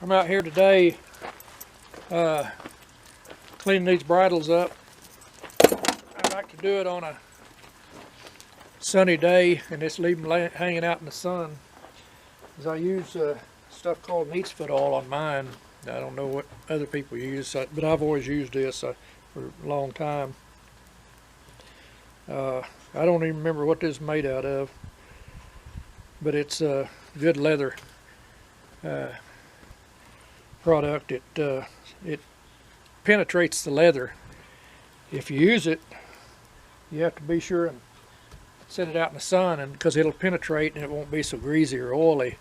I'm out here today cleaning these bridles up. I like to do it on a sunny day and just leave them hanging out in the sun. As I use stuff called neat's foot oil on mine. I don't know what other people use, but I've always used this for a long time. I don't even remember what this is made out of, but it's a good leather product. It penetrates the leather. If you use it, you have to be sure and set it out in the sun, and because it'll penetrate and it won't be so greasy or oily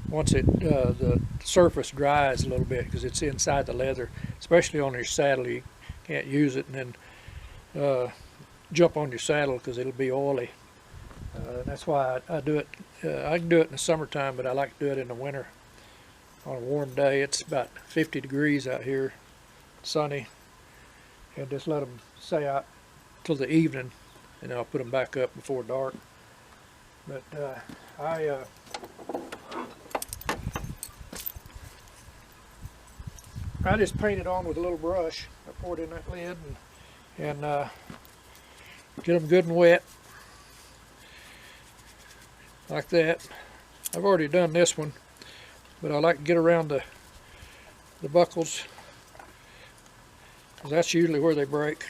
once the surface dries a little bit, because it's inside the leather, especially on your saddle. You can't use it and then jump on your saddle because it'll be oily. That's why I do it. I can do it in the summertime, but I like to do it in the winter. On a warm day, it's about 50 degrees out here, sunny, and just let them stay out till the evening, and I'll put them back up before dark. But I just paint it on with a little brush. I pour it in that lid and get them good and wet, like that. I've already done this one, but I like to get around the buckles, because that's usually where they break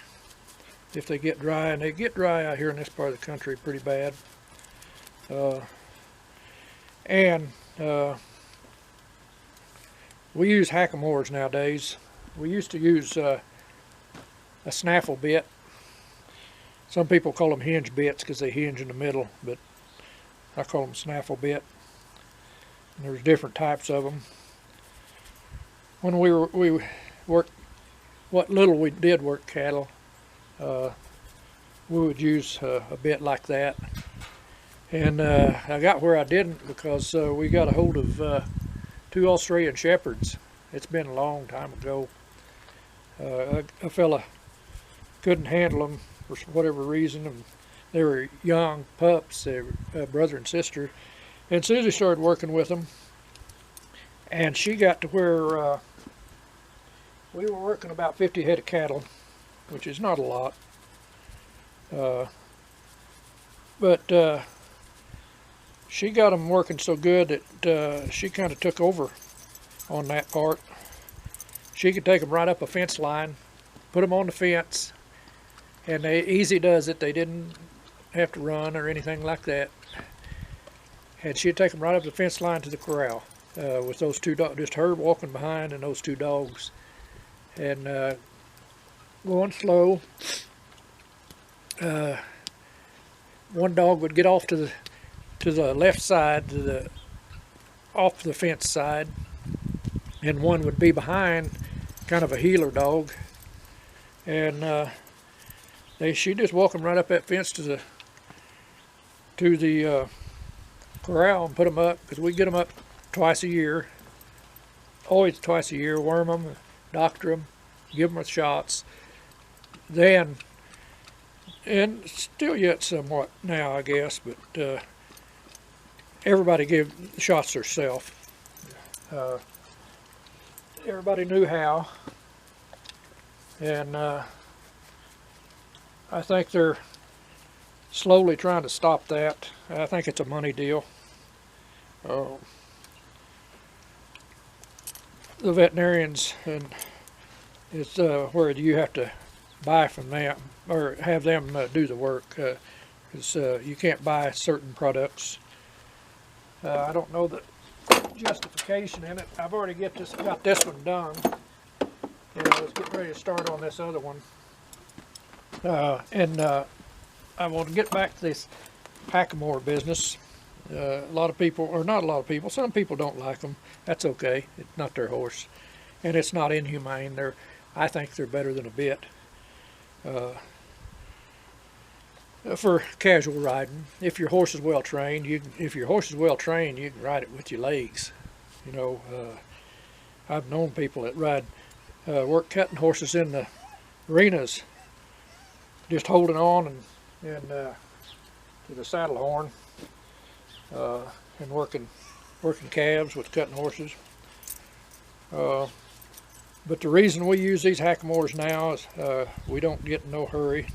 if they get dry, and they get dry out here in this part of the country pretty bad. We use hackamores nowadays. We used to use a snaffle bit. Some people call them hinge bits because they hinge in the middle, but I call them snaffle bit. And there's different types of them. When we worked, what little we did work cattle, we would use a bit like that. And I got where I didn't because we got a hold of 2 Australian Shepherds. It's been a long time ago. A fella couldn't handle them for whatever reason, and they were young pups. They were brother and sister. And Susie started working with them, and she got to where we were working about 50 head of cattle, which is not a lot. But she got them working so good that she kind of took over on that part. She could take them right up a fence line, put them on the fence, and they easy does it. They didn't have to run or anything like that. And she'd take them right up the fence line to the corral with those 2 dogs, just her walking behind and those 2 dogs, and going slow. One dog would get off to the left side, off the fence side, and one would be behind, kind of a heeler dog, and she'd just walk them right up that fence to the corral and put them up, because we get them up twice a year, always twice a year. Worm them, doctor them, give them shots. Then, and still yet somewhat now, I guess, but everybody gave shots themselves. Everybody knew how, and I think they're slowly trying to stop that. I think it's a money deal. The veterinarians, and it's where you have to buy from them or have them do the work, because you can't buy certain products. I don't know the justification in it. I've already got this one done. Let's get ready to start on this other one. I want to get back to this hackamore business. A lot of people, or not a lot of people, some people don't like them. That's okay. It's not their horse, and it's not inhumane. I think they're better than a bit for casual riding. If your horse is well trained, you can ride it with your legs. I've known people that ride work cutting horses in the arenas, just holding on and to the saddle horn, and working calves with cutting horses. But the reason we use these hackamores now is we don't get in no hurry.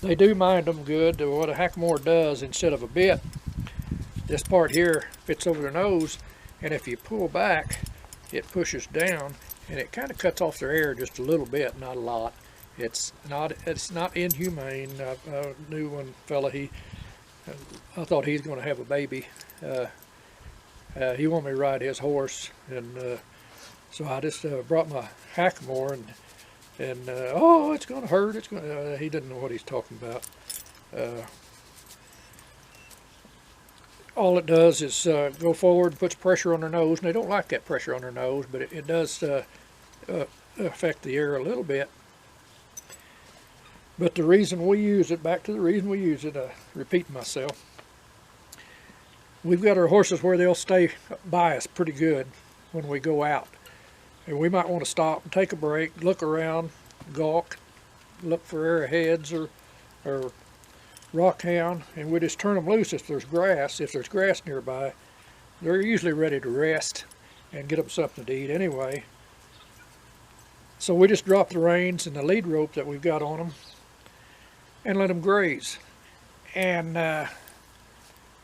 They do mind them good. What a hackamore does, instead of a bit, this part here fits over their nose, and if you pull back, it pushes down, and it kind of cuts off their air just a little bit, not a lot. It's not inhumane. I knew one fella, I thought he was going to have a baby. He wanted me to ride his horse, and so I just brought my hackamore, and oh, it's going to hurt. It's going. He didn't know what he's talking about. All it does is go forward and puts pressure on their nose, and they don't like that pressure on their nose, but it does affect the air a little bit. But the reason we use it, back to the reason we use it, repeating myself, we've got our horses where they'll stay by us pretty good when we go out. And we might want to stop and take a break, look around, gawk, look for arrowheads or rockhound, and we just turn them loose if there's grass. If there's grass nearby, they're usually ready to rest and get them something to eat anyway. So we just drop the reins and the lead rope that we've got on them and let them graze. And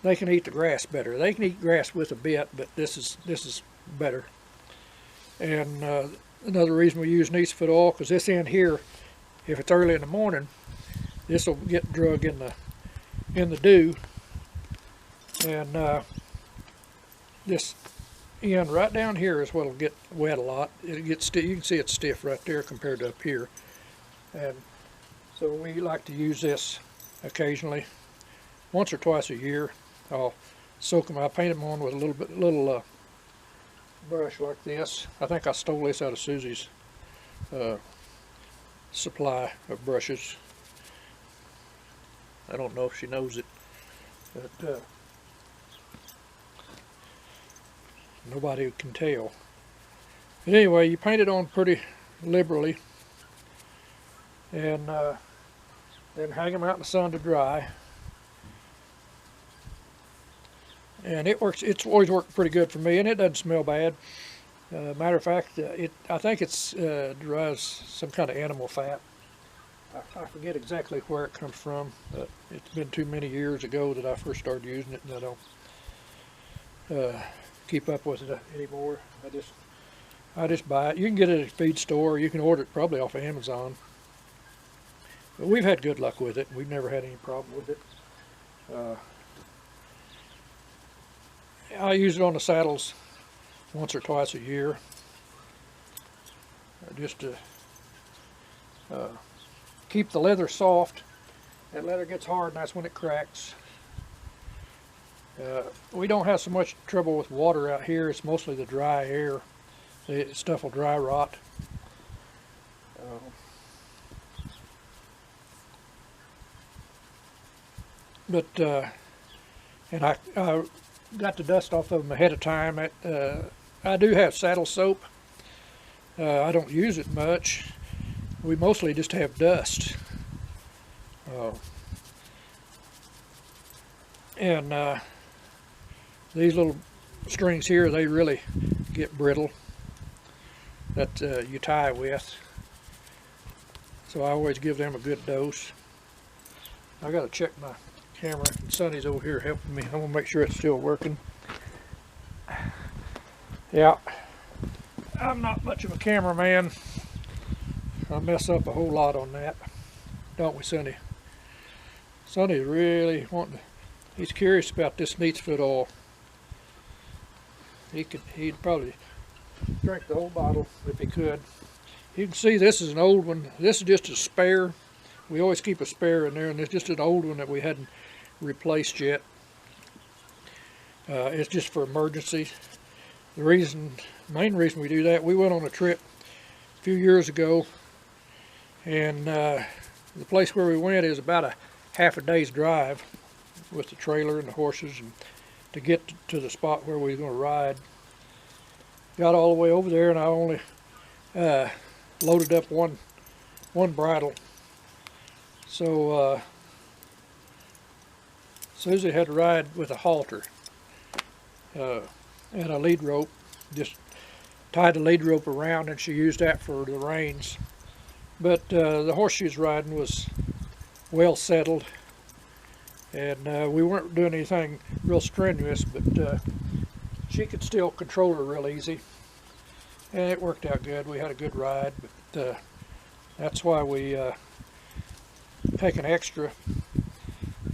they can eat the grass better. They can eat grass with a bit, but this is better. And another reason we use neat's-foot oil, because this end here, if it's early in the morning, this will get drug in the dew, and this end right down here is what will get wet a lot. It gets you can see it's stiff right there compared to up here, and so we like to use this occasionally, once or twice a year. I'll soak them. I paint them on with a little brush like this. I think I stole this out of Susie's supply of brushes. I don't know if she knows it, but nobody can tell. But anyway, you paint it on pretty liberally, and then hang them out in the sun to dry. And it works. It's always worked pretty good for me, and it doesn't smell bad. Matter of fact, I think it's derives some kind of animal fat. I forget exactly where it comes from, but it's been too many years ago that I first started using it, and I don't keep up with it anymore. I just buy it. You can get it at a feed store. You can order it probably off of Amazon. But we've had good luck with it. We've never had any problem with it. I use it on the saddles once or twice a year, just to keep the leather soft. That leather gets hard, and that's when it cracks. We don't have so much trouble with water out here. It's mostly the dry air. The stuff will dry rot. And I got the dust off of them ahead of time. I do have saddle soap. I don't use it much. We mostly just have dust. And these little strings here, they really get brittle that you tie with. So I always give them a good dose. I gotta check my camera, and Sonny's over here helping me. I want to make sure it's still working. Yeah, I'm not much of a cameraman. I mess up a whole lot on that, don't we, Sonny? Sonny's really wanting to, he's curious about this neat's-foot oil. He'd probably drink the whole bottle if he could. You can see this is an old one. This is just a spare. We always keep a spare in there, and it's just an old one that we hadn't replaced yet. It's just for emergency. The main reason we do that, we went on a trip a few years ago, and the place where we went is about a half a day's drive with the trailer and the horses, and to get to the spot where we were going to ride. Got all the way over there, and I only loaded up one bridle. So Susie had to ride with a halter and a lead rope, just tied the lead rope around, and she used that for the reins. But the horse she was riding was well settled, and we weren't doing anything real strenuous, but she could still control her real easy, and it worked out good. We had a good ride, but that's why we take an extra.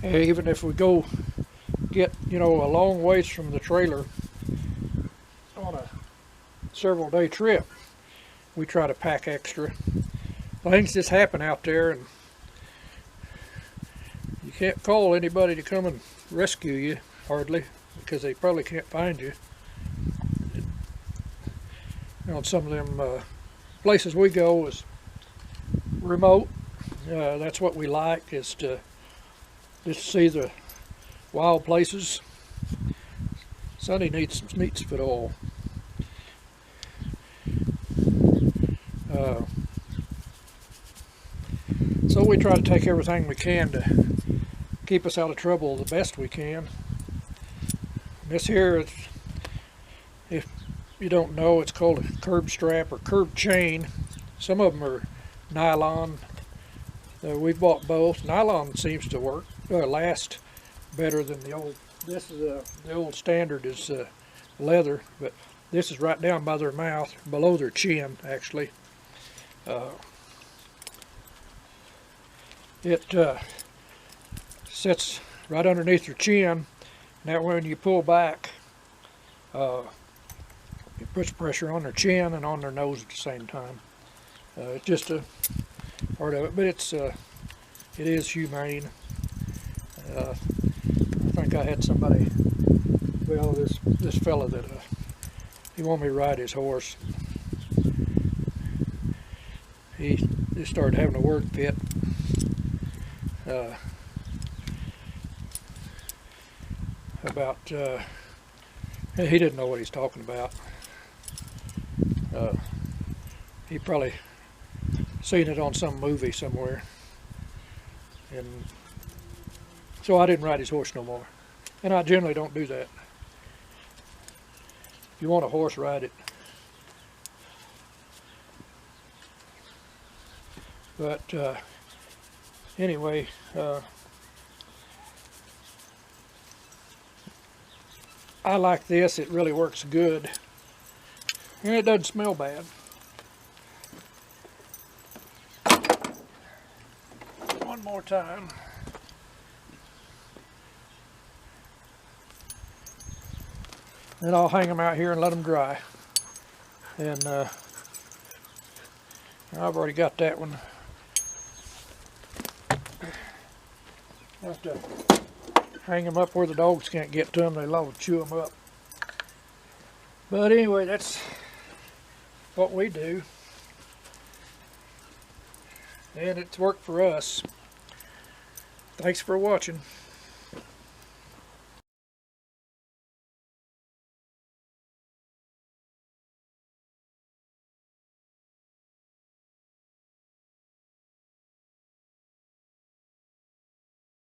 And even if we go get, you know, a long ways from the trailer on a several day trip, we try to pack extra. Things just happen out there, and you can't call anybody to come and rescue you hardly, because they probably can't find you. You know, some of them places we go is remote. That's what we like, is to just see the wild places. Sonny needs some foot oil. So we try to take everything we can to keep us out of trouble the best we can. This here, if you don't know, it's called a curb strap or curb chain. Some of them are nylon. We've bought both. Nylon seems to work, last better than the old. This is the old standard is leather, but this is right down by their mouth, below their chin, actually. It sits right underneath your chin, and that way when you pull back, it puts pressure on their chin and on their nose at the same time. It's just a part of it, but it is humane. I think I had somebody, well, this fella that he wanted me to ride his horse. He just started having a word fit. About he didn't know what he's talking about. He probably seen it on some movie somewhere, and so I didn't ride his horse no more. And I generally don't do that. If you want a horse, ride it. But anyway, I like this. It really works good, and it doesn't smell bad. One more time. Then I'll hang them out here and let them dry. And I've already got that one. I have to hang them up where the dogs can't get to them. They'll chew them up. But anyway, that's what we do. And it's worked for us. Thanks for watching.